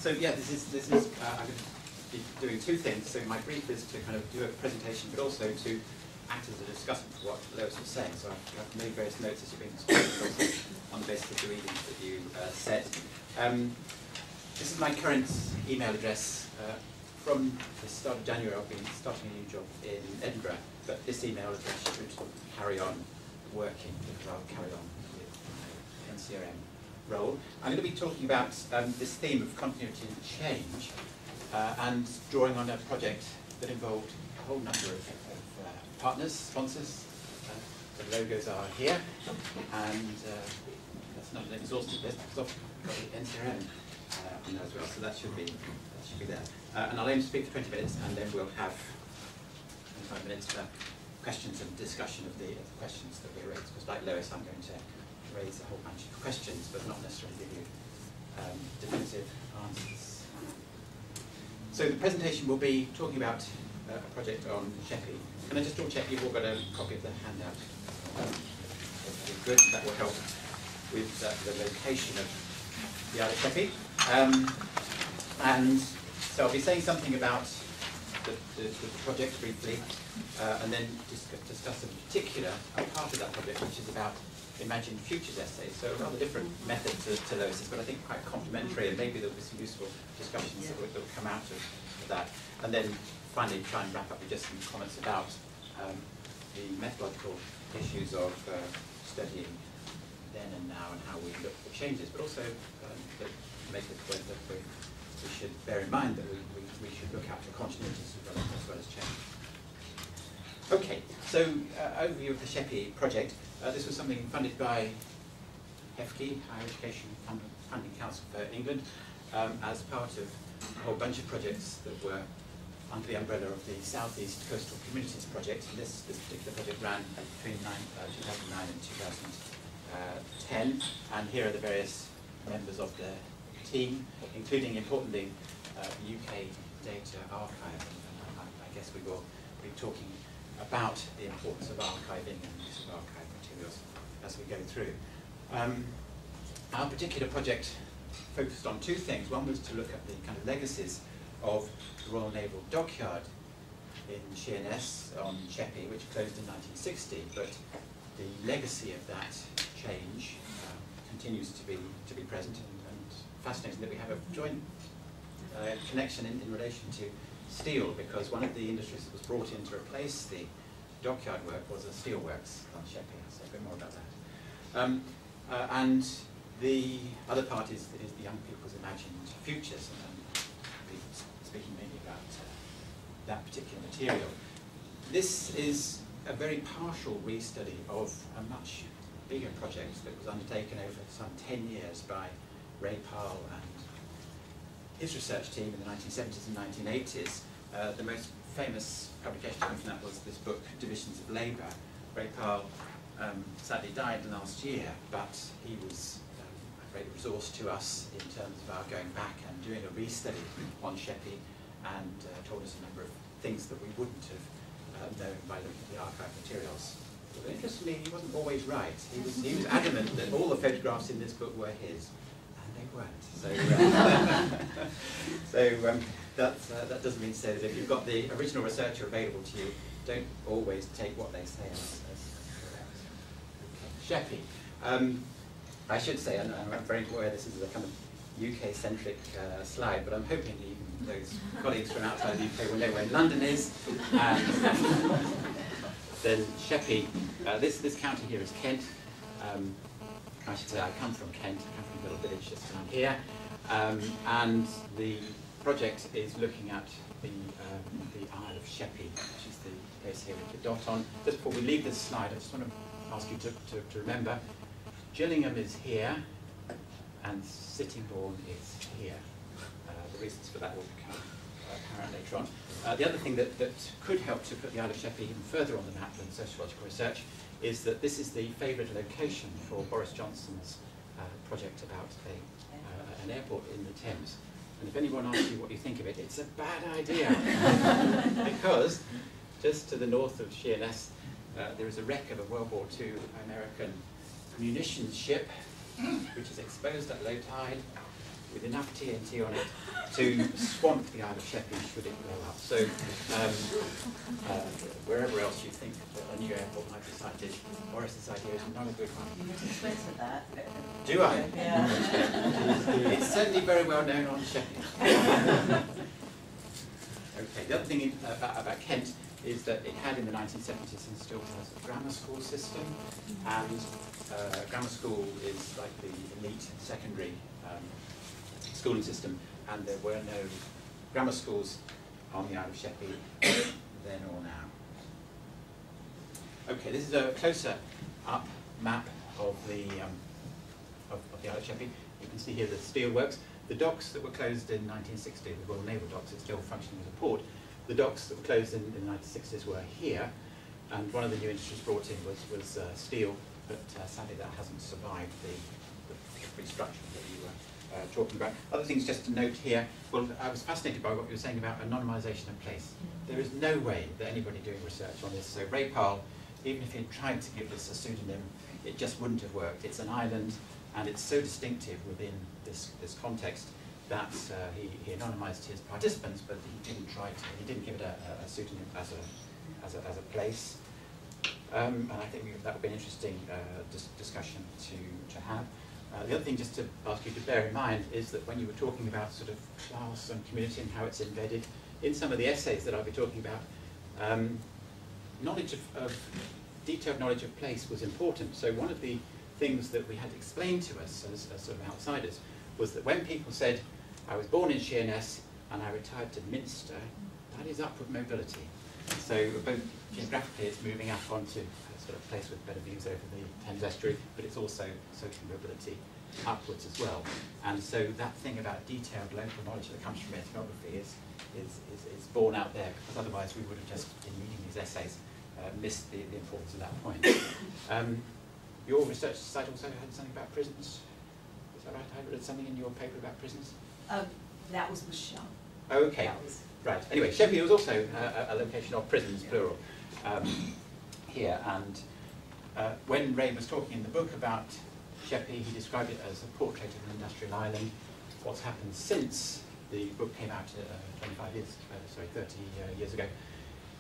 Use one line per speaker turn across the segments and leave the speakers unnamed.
So yeah, this is I'm going to be doing two things. So my brief is to kind of do a presentation, but also to act as a discussion for what Lois was saying. So I've made various notes as you've been speaking, on the basis of the readings that you said. This is my current email address. From the start of January, I've been starting a new job in Edinburgh, but this email address should carry on working because I'll carry on with my NCRM role. I'm going to be talking about this theme of continuity and change and drawing on a project that involved a whole number of partners, sponsors. The logos are here, and that's not an exhaustive list because I've got the NCRM on there as well, so that should be there. And I'll aim to speak for 20 minutes, and then we'll have 25 minutes for questions and discussion of the questions that we raised. Because like Lois, I'm going to raise a whole bunch of questions, but not necessarily give you definitive answers. So the presentation will be talking about a project on Sheppey. Can I just double check you've all got a copy of the handout? Good, that will help with the location of the Isle of Sheppey. And so I'll be saying something about the project briefly, and then discuss a particular part of that project, which is about Imagine Futures essays. So a rather different method to Lois's, but I think quite complementary, and maybe there'll be some useful discussions that will come out of that. And then finally try and wrap up with just some comments about the methodological issues of studying then and now and how we look for changes, but also make the point that we should bear in mind that we should look out for continuities as well as change. Okay, so overview of the Sheppey project. This was something funded by HEFCE, Higher Education Funding Council for England, as part of a whole bunch of projects that were under the umbrella of the South East Coastal Communities Project. And this particular project ran between 2009 and 2010. And here are the various members of the team, including, importantly, UK Data Archive. And I guess we will be talking about the importance of archiving and use of archive materials as we go through. Our particular project focused on two things. One was to look at the kind of legacies of the Royal Naval Dockyard in Sheerness on Sheppey, which closed in 1960, but the legacy of that change continues to be present, and fascinating that we have a joint connection in relation to steel, because one of the industries that was brought in to replace the dockyard work was the Steelworks on Sheppey. I'll say a bit more about that. And the other part is the young people's imagined futures, and speaking mainly about that particular material. This is a very partial restudy of a much bigger project that was undertaken over some 10 years by Ray Powell and his research team in the 1970s and 1980s. The most famous publication from that was this book, Divisions of Labour. Ray Powell sadly died last year, but he was a great resource to us in terms of our going back and doing a restudy on Sheppey, and told us a number of things that we wouldn't have known by looking at the archive materials. But interestingly, he wasn't always right. He was adamant that all the photographs in this book were his, and they weren't. So, that doesn't mean to say that if you've got the original researcher available to you, don't always take what they say as correct. Sheppey. I should say, and I'm very aware this is a kind of UK-centric slide, but I'm hoping that even those colleagues from outside the UK will know where London is. And then Sheppey, this county here is Kent. I should say I come from Kent. I come from a little village just down here. And the project is looking at the Isle of Sheppey, which is the place here with the dot on. Just before we leave this slide, I just want to ask you to remember, Gillingham is here, and Sittingbourne is here. The reasons for that will become apparent later on. The other thing that could help to put the Isle of Sheppey even further on the map than sociological research is that this is the favoured location for Boris Johnson's project about an airport in the Thames. And if anyone asks you what you think of it, it's a bad idea. Because just to the north of Sheerness, there is a wreck of a World War II American munitions ship, which is exposed at low tide. with enough TNT on it to swamp the Isle of Sheppey should it blow up. So wherever else you think a new airport might be sited, Boris's idea is not a good one.
You must have Twitter that.
Do I?
Yeah.
It's certainly very well known on Sheppey. Okay, the other thing about Kent is that it had in the 1970s and still has a grammar school system, and grammar school is like the elite secondary schooling system, and there were no grammar schools on the Isle of Sheppey then or now. Okay, this is a closer up map of the Isle of Sheppey. You can see here the Steelworks. The docks that were closed in 1960, the Royal Naval Docks, it's still functioning as a port. The docks that were closed in the 1960s were here, and one of the new industries brought in was steel, but sadly that hasn't survived the restructuring that you were talking about. Other things just to note here, well, I was fascinated by what you were saying about anonymisation of place. There is no way that anybody doing research on this, so Ray Powell, even if he tried to give this a pseudonym, it just wouldn't have worked. It's an island, and it's so distinctive within this context that he anonymised his participants, but he didn't give it a pseudonym as a place. And I think that would be an interesting discussion to have. The other thing just to ask you to bear in mind is that when you were talking about sort of class and community and how it's embedded, in some of the essays that I'll be talking about, knowledge detailed knowledge of place was important. So one of the things that we had explained to us as sort of outsiders was that when people said, I was born in Sheerness and I retired to Minster, that is upward mobility. So both geographically it's moving up onto a sort of place with better views over the Thames estuary, but it's also social mobility upwards as well. And so that thing about detailed local knowledge that comes from ethnography is borne out there, because otherwise we would have just, in reading these essays, missed the importance of that point. Your research site also had something about prisons. Is that right? I read something in your paper about prisons?
That was Shum.
Oh, okay. Right. Anyway, Sheppey was also a location of prisons, plural, here. And when Ray was talking in the book about Sheppey, he described it as a portrait of an industrial island. What's happened since the book came out 30 years ago,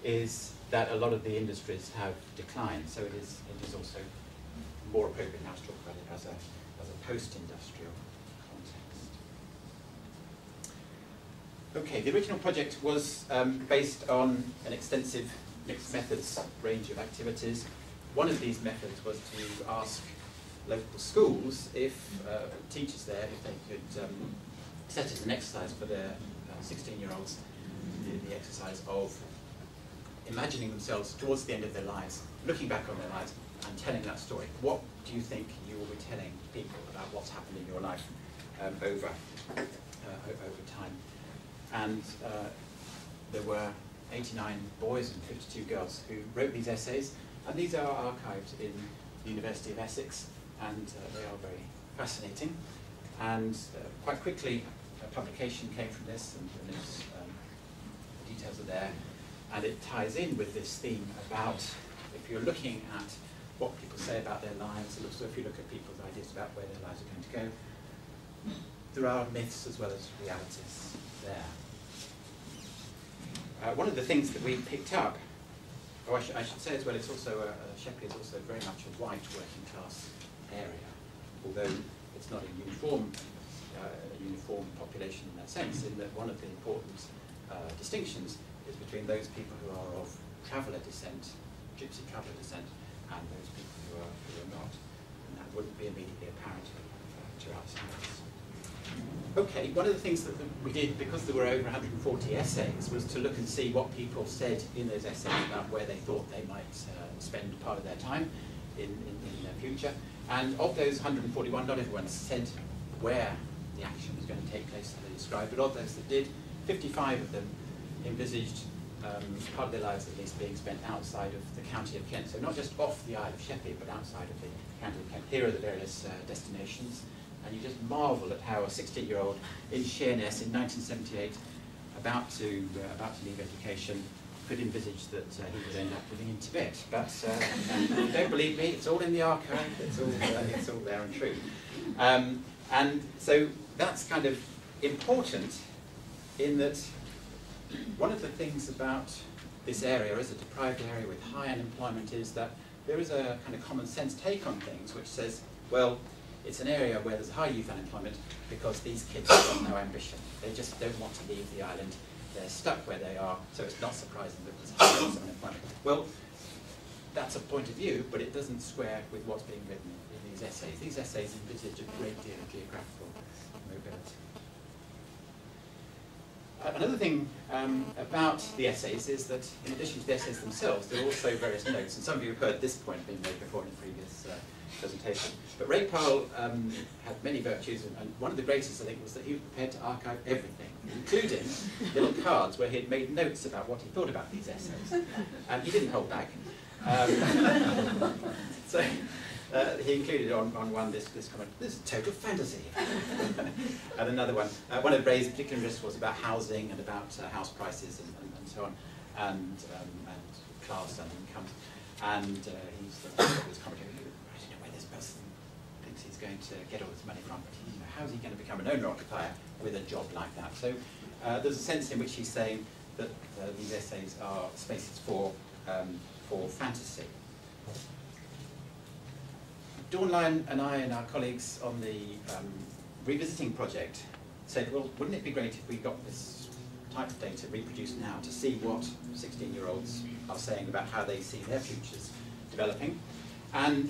is that a lot of the industries have declined. So it is also more appropriate now to talk about it as a post-industrial context. Okay, the original project was based on an extensive mixed methods range of activities. One of these methods was to ask local schools if teachers there, if they could set as an exercise for their 16-year-olds, the exercise of imagining themselves towards the end of their lives, looking back on their lives, and telling that story. What do you think you will be telling people about what's happened in your life over time? And there were 89 boys and 52 girls who wrote these essays, and these are archived in the University of Essex, and they are very fascinating. And quite quickly, a publication came from this, and the details are there, and it ties in with this theme about, if you're looking at what people say about their lives, and also if you look at people's ideas about where their lives are going to go, there are myths as well as realities there. One of the things that we picked up, I should say as well, it's also Sheppey is also very much a white working class area, although it's not a uniform population in that sense, in that one of the important distinctions is between those people who are of traveller descent, gypsy traveller descent, and those people who are not, and that wouldn't be immediately apparent to outsiders. Okay, one of the things that we did, because there were over 140 essays, was to look and see what people said in those essays about where they thought they might spend part of their time in their future. And of those 141, not everyone said where the action was going to take place that they described, but of those that did, 55 of them envisaged part of their lives at least being spent outside of the county of Kent. So not just off the Isle of Sheppey, but outside of the county of Kent. Here are the various destinations. And you just marvel at how a 16-year-old in Sheerness in 1978, about to leave education, could envisage that he would end up living in Tibet. But if you don't believe me, it's all in the archive. It's all there and true. And so that's kind of important in that one of the things about this area as a deprived area with high unemployment is that there is a kind of common sense take on things which says, well, it's an area where there's high youth unemployment because these kids have got no ambition. They just don't want to leave the island. They're stuck where they are, so it's not surprising that there's high levels of unemployment. Well, that's a point of view, but it doesn't square with what's being written in these essays. These essays envisage a great deal of geographical mobility. Another thing about the essays is that in addition to the essays themselves, there are also various notes, and some of you have heard this point being made before in a previous presentation. But Ray Powell had many virtues, and one of the greatest, I think, was that he was prepared to archive everything, including little cards where he had made notes about what he thought about these essays. And he didn't hold back. So he included on one this comment, this is total fantasy. And another one of Ray's particular interests was about housing and about house prices and so on, and class and income. And he's this comment, I don't know where this person thinks he's going to get all this money from, but how's he going to become an owner-occupier with a job like that? So there's a sense in which he's saying that these essays are spaces for fantasy. Dawn Lyon and I and our colleagues on the revisiting project said, well, wouldn't it be great if we got this type of data reproduced now to see what 16-year-olds are saying about how they see their futures developing? And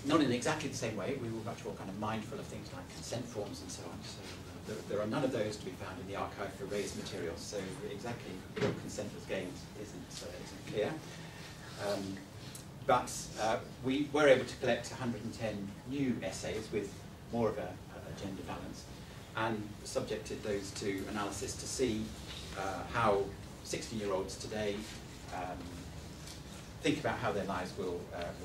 not in exactly the same way. We were much more kind of mindful of things like consent forms and so on. So there are none of those to be found in the archive for Ray's materials. So exactly what consent was gained isn't clear. But we were able to collect 110 new essays with more of a gender balance, and subjected those to analysis to see how 16-year-olds today think about how their lives will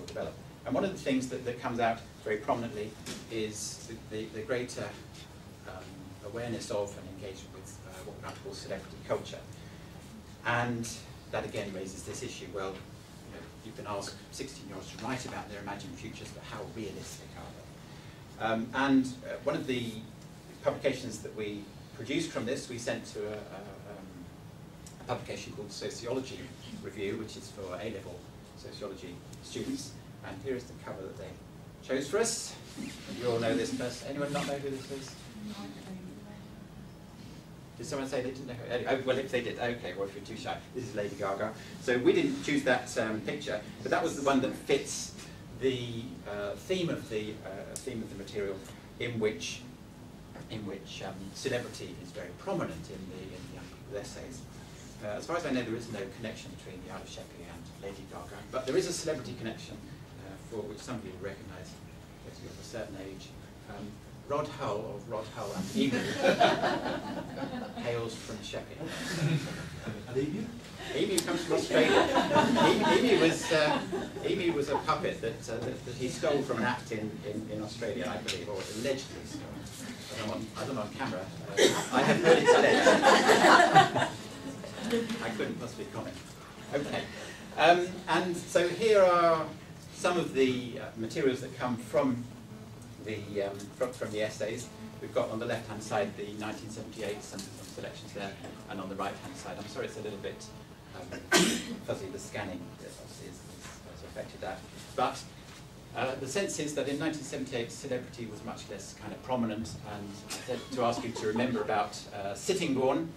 develop. And one of the things that comes out very prominently is the greater awareness of and engagement with what we might call celebrity culture. And that again raises this issue, well, you can ask 16-year-olds to write about their imagined futures, but how realistic are they? And one of the publications that we produced from this, we sent to a publication called Sociology Review, which is for A-level sociology students. And here is the cover that they chose for us. You all know this person. Anyone not know who this is? Did someone say they didn't know? Oh, well, if they did, okay, well, if you're too shy. This is Lady Gaga. So we didn't choose that picture, but that was the one that fits the theme of the material, in which celebrity is very prominent in the young people's essays. As far as I know, there is no connection between the Isle of Sheppey and Lady Gaga, but there is a celebrity connection for which some of you will recognise if you're of a certain age. Rod Hull, of Rod Hull and Emu, hails from Sheppey.
And Emu?
Emu comes from Australia. Emu was a puppet that he stole from an act in Australia, I believe, or allegedly stole. I don't know on camera. I have heard it's alleged. I couldn't possibly comment. Okay. And so here are some of the materials that come from the essays. We've got on the left-hand side the 1978, some selections there, and on the right-hand side, I'm sorry it's a little bit fuzzy, the scanning obviously has affected that. But the sense is that in 1978, celebrity was much less kind of prominent, and I said to ask you to remember about Sittingbourne.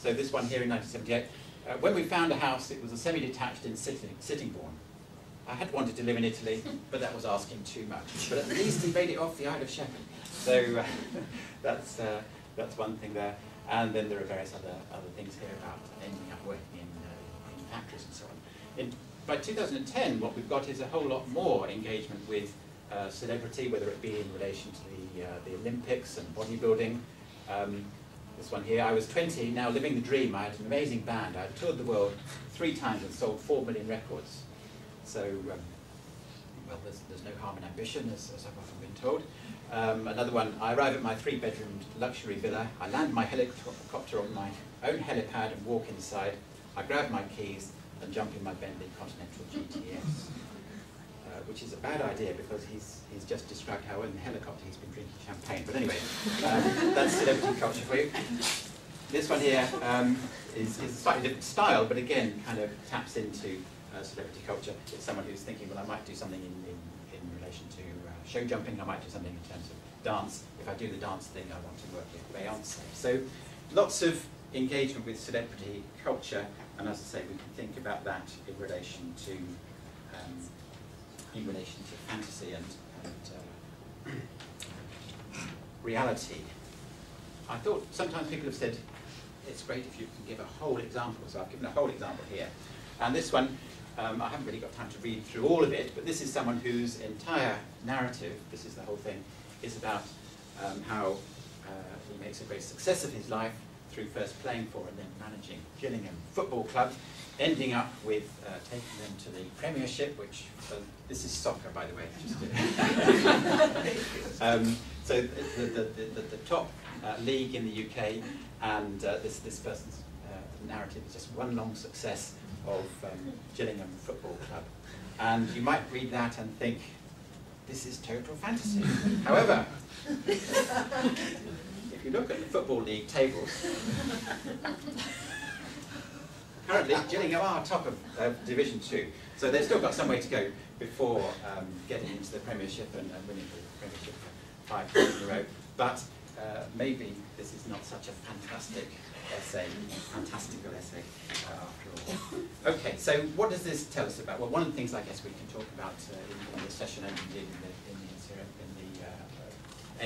So this one here in 1978. When we found a house, it was a semi-detached in Sittingbourne. I had wanted to live in Italy, but that was asking too much. But at least he made it off the Isle of Sheppey. So that's one thing there. And then there are various other things here about ending up working in factories and so on. By 2010, what we've got is a whole lot more engagement with celebrity, whether it be in relation to the Olympics and bodybuilding. This one here, I was 20, now living the dream. I had an amazing band. I had toured the world 3 times and sold 4 million records. So, well, there's no harm in ambition, as I've often been told. Another one, I arrive at my 3-bedroom luxury villa. I land my helicopter on my own helipad and walk inside. I grab my keys and jump in my Bentley Continental GTS. which is a bad idea because he's just described how in the helicopter he's been drinking champagne. But anyway, that's celebrity culture for you. This one here is a slightly different style, but again kind of taps into celebrity culture. It's someone who's thinking, well, I might do something in relation to show jumping, I might do something in terms of dance. If I do the dance thing, I want to work with Beyonce. So lots of engagement with celebrity culture, and as I say, we can think about that in relation to fantasy and reality. I thought sometimes people have said it's great if you can give a whole example, so I've given a whole example here. And this one, I haven't really got time to read through all of it, but this is someone whose entire narrative, this is the whole thing, is about how he makes a great success of his life through first playing for and then managing Gillingham Football Club, ending up with taking them to the Premiership, which, this is soccer by the way, just so the top league in the UK, and this person's narrative is just one long success of Gillingham Football Club. And you might read that and think, this is total fantasy. However, if you look at the Football League tables, currently Gillingham are top of Division 2, so they've still got some way to go before getting into the Premiership and winning the Premiership for 5 years in a row. But maybe this is not such a fantastic essay, fantastical essay after all. Okay, so what does this tell us about? Well, one of the things I guess we can talk about in this session and indeed in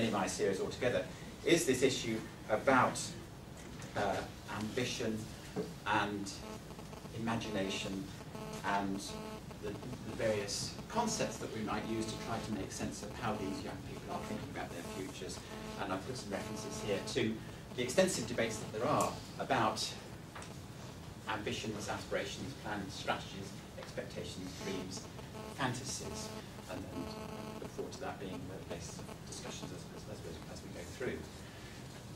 the NMI series altogether is this issue about ambition and imagination and the various concepts that we might use to try to make sense of how these young people are thinking about their futures. And I've put some references here to the extensive debates that there are about ambitions, aspirations, plans, strategies, expectations, dreams, fantasies, and look forward to that being the basis of discussions as we go through.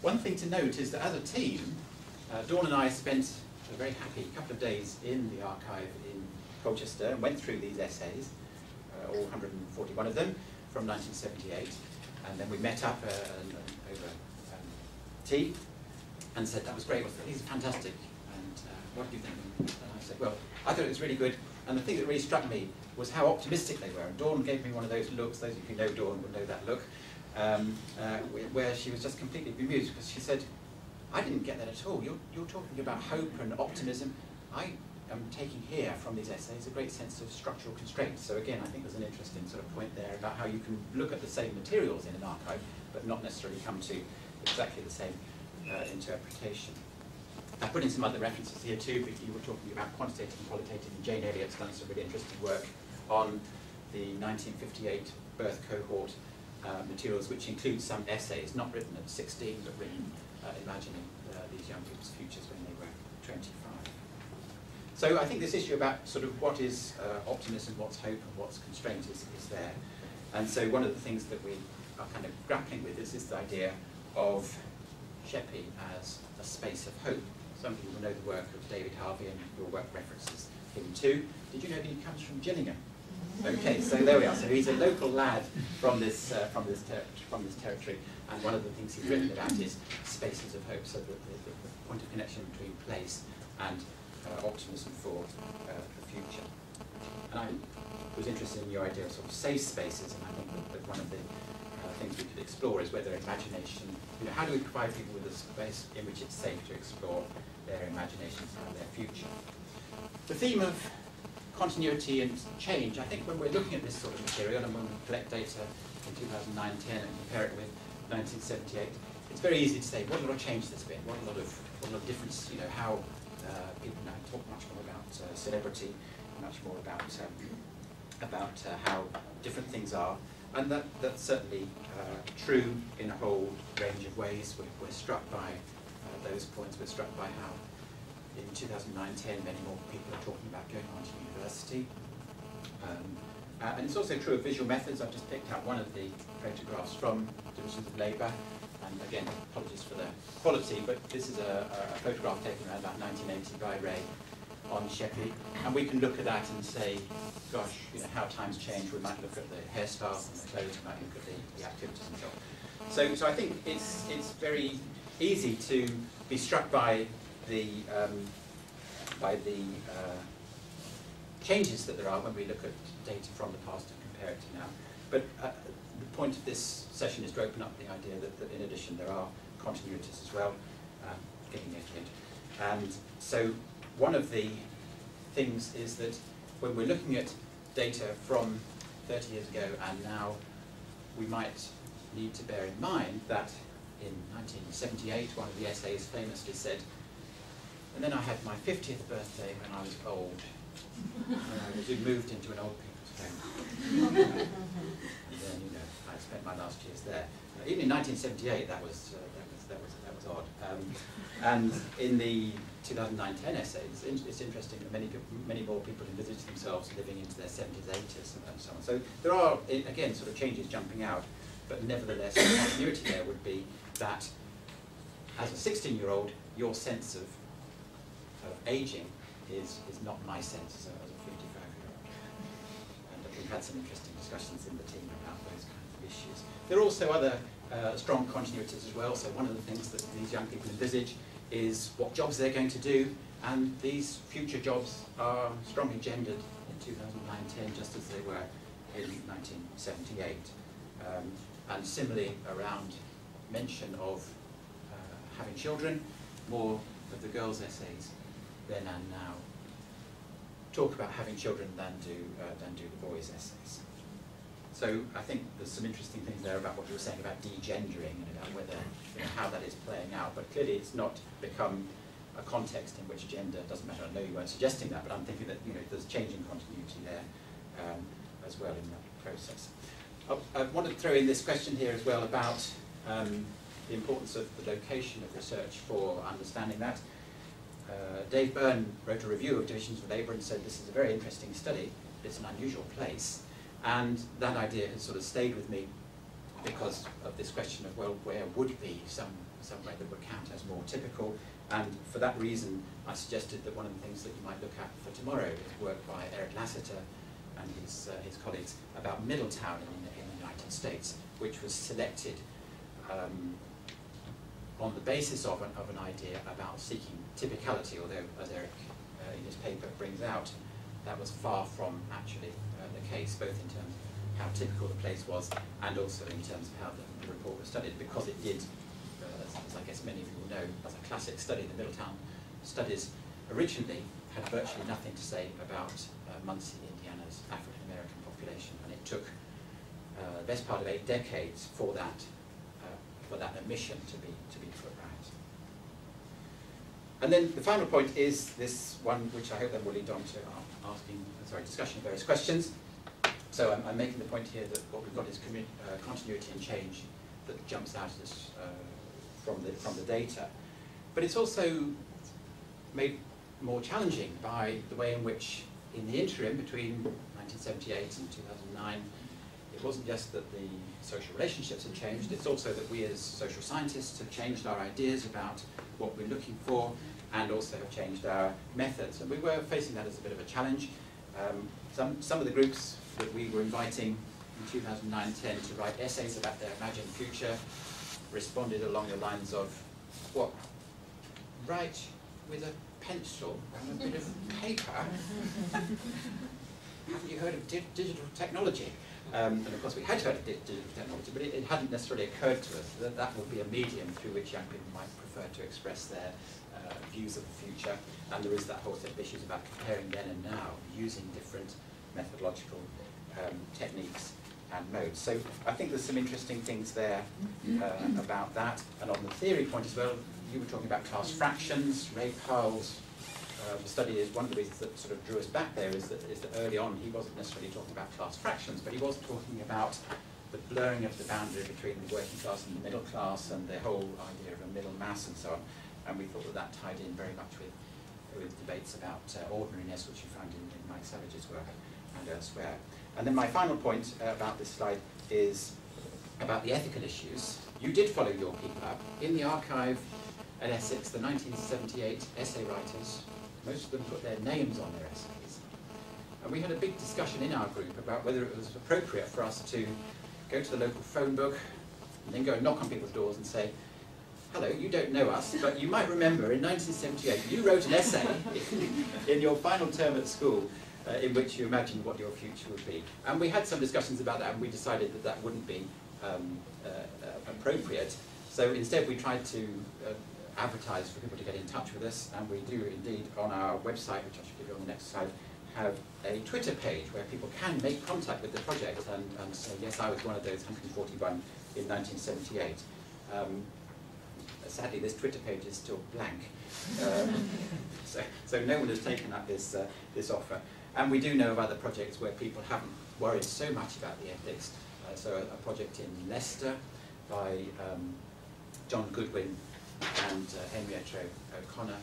One thing to note is that as a team, Dawn and I spent a very happy couple of days in the archive in Colchester and went through these essays, all 141 of them, from 1978, and then we met up over tea and said, that was great, well, these are fantastic, and what do you think? And I said, well, I thought it was really good, and the thing that really struck me was how optimistic they were. And Dawn gave me one of those looks, those of you who know Dawn will know that look, where she was just completely bemused, because she said, I didn't get that at all. You're talking about hope and optimism. I am taking here from these essays a great sense of structural constraints. So again, I think there's an interesting sort of point there about how you can look at the same materials in an archive, but not necessarily come to exactly the same interpretation. I put in some other references here too, but you were talking about quantitative and qualitative, and Jane Elliott's done some really interesting work on the 1958 birth cohort materials, which include some essays, not written at 16, but written imagining these young people's futures when they were 25. So I think this issue about sort of what is optimism, what's hope, and what's constraint is there. And so one of the things that we are kind of grappling with is this idea of Sheppey as a space of hope. Some people will know the work of David Harvey, and your work references him too. Did you know that he comes from Gillingham? Okay, so there we are. So he's a local lad from this territory, and one of the things he's written about is spaces of hope. So the point of connection between place and optimism for the future. And I was interested in your idea of sort of safe spaces, and I think that one of the things we could explore is whether imagination, how do we provide people with a space in which it's safe to explore their imaginations and their future. The theme of continuity and change, I think when we're looking at this sort of material and when we collect data in 2009-10 and compare it with 1978, it's very easy to say, what a lot of change there's been, what a lot of difference, how people now talk much more about celebrity, much more about how different things are. And that's certainly true in a whole range of ways. We're struck by those points. We're struck by how in 2009-10 many more people are talking about going on to university. And it's also true of visual methods. I've just picked out one of the photographs from Divisions of Labour. And again, apologies for the quality, but this is a photograph taken around about 1980 by Ray on Sheppey, and we can look at that and say, gosh, you know, how times change. We might look at the hairstyles and the clothes, we might look at the activities and so on. So I think it's very easy to be struck by the changes that there are when we look at data from the past and compare it to now. But the point of this session is to open up the idea that in addition there are continuities as well, getting near to it. And so one of the things is that when we're looking at data from 30 years ago and now, we might need to bear in mind that in 1978, one of the essays famously said, and then I had my 50th birthday when I was old. And I was moved into an old people's home. And then, you know, I spent my last years there. Even in 1978, that was odd. And in the 2009-10 essays, it's interesting that many more people envisage themselves living into their 70s, 80s, and so on. So there are, again, sort of changes jumping out, but nevertheless, the continuity there would be that as a 16-year-old, your sense of aging is not my sense as a 55-year-old. And we've had some interesting discussions in the team about those kinds of issues. There are also other strong continuities as well. So one of the things that these young people envisage is what jobs they're going to do, and these future jobs are strongly gendered in 2009-10, just as they were in 1978. And similarly, around mention of having children, more of the girls' essays then and now talk about having children than do the boys' essays. So I think there's some interesting things there about what you were saying about degendering and about whether, you know, how that is playing out. But clearly it's not become a context in which gender doesn't matter. I know you weren't suggesting that, but I'm thinking that, you know, there's changing continuity there as well in that process. I want to throw in this question here as well about the importance of the location of research for understanding that. Dave Byrne wrote a review of Divisions of Labour and said this is a very interesting study, but it's an unusual place. And that idea has sort of stayed with me because of this question of, well, where would be somewhere that would count as more typical? And for that reason, I suggested that one of the things that you might look at for tomorrow is work by Eric Lasseter and his colleagues about Middletown in the United States, which was selected on the basis of an idea about seeking typicality, although, as Eric in his paper brings out, that was far from actually the case, both in terms of how typical the place was and also in terms of how the report was studied, because it did, as I guess many of you will know, as a classic study, the Middletown studies originally had virtually nothing to say about Muncie, Indiana's African-American population, and it took the best part of 8 decades for that omission to be put right. And then the final point is this one, which I hope then will lead on to discussion of various questions. So I'm making the point here that what we've got is continuity and change that jumps out at us from the data. But it's also made more challenging by the way in which, in the interim between 1978 and 2009, it wasn't just that the social relationships had changed, it's also that we as social scientists have changed our ideas about what we're looking for and also have changed our methods. And we were facing that as a bit of a challenge. Some of the groups that we were inviting in 2009-10 to write essays about their imagined future responded along the lines of, what, write with a pencil and a bit of paper? Haven't you heard of digital technology? And of course we had heard of digital technology, but it hadn't necessarily occurred to us that that would be a medium through which young people might prefer to express their views of the future. And there is that whole set of issues about comparing then and now, using different methodological techniques and modes. So I think there's some interesting things there about that. And on the theory point as well, you were talking about class fractions. Ray Powell's study is one of the reasons that sort of drew us back there is that early on he wasn't necessarily talking about class fractions, but he was talking about the blurring of the boundary between the working class and the middle class and the whole idea of a middle mass and so on. And we thought that that tied in very much with debates about ordinariness, which you find in Mike Savage's work and elsewhere. And then my final point about this slide is about the ethical issues. You did follow your keeper. In the archive at Essex, the 1978 essay writers most of them put their names on their essays. And we had a big discussion in our group about whether it was appropriate for us to go to the local phone book and then go and knock on people's doors and say, hello, you don't know us, but you might remember in 1978 you wrote an essay in your final term at school in which you imagined what your future would be. And we had some discussions about that, and we decided that that wouldn't be appropriate. So instead we tried to advertise for people to get in touch with us, and we do indeed on our website, which I should give you on the next slide, have a Twitter page where people can make contact with the project and say, yes, I was one of those 141 in 1978. Sadly, this Twitter page is still blank, so no one has taken up this offer. And we do know of other projects where people haven't worried so much about the ethics. So a project in Leicester by John Goodwin and Henrietta O'Connor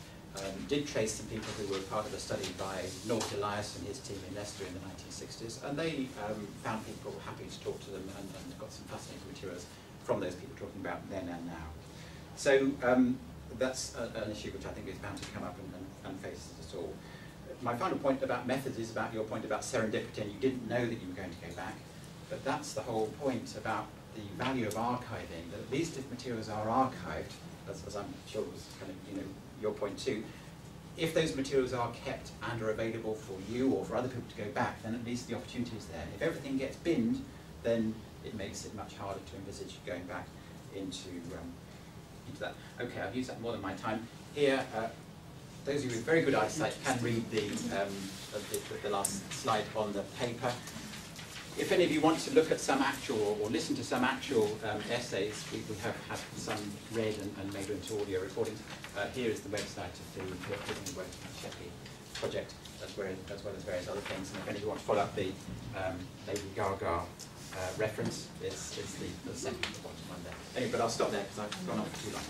did trace some people who were part of a study by North Elias and his team in Leicester in the 1960s, and they found people happy to talk to them and got some fascinating materials from those people talking about then and now. So that's an issue which I think is bound to come up and face us all. My final point about methods is about your point about serendipity, and you didn't know that you were going to go back, but that's the whole point about the value of archiving, that at least if materials are archived, as I'm sure was kind of your point too, if those materials are kept and are available for you or for other people to go back, then at least the opportunity is there. If everything gets binned, then it makes it much harder to envisage going back into that. Okay, I've used up more than my time. Here, those of you with very good eyesight can read the last slide on the paper. If any of you want to look at some actual or listen to some actual essays, we have had some read and made into audio recordings. Here is the website of the Living Working Shepley project, as well as various other things. And if any of you want to follow up the Lady Gaga reference, it's the second to the bottom one there. Anyway, but I'll stop there because I've gone on for too long.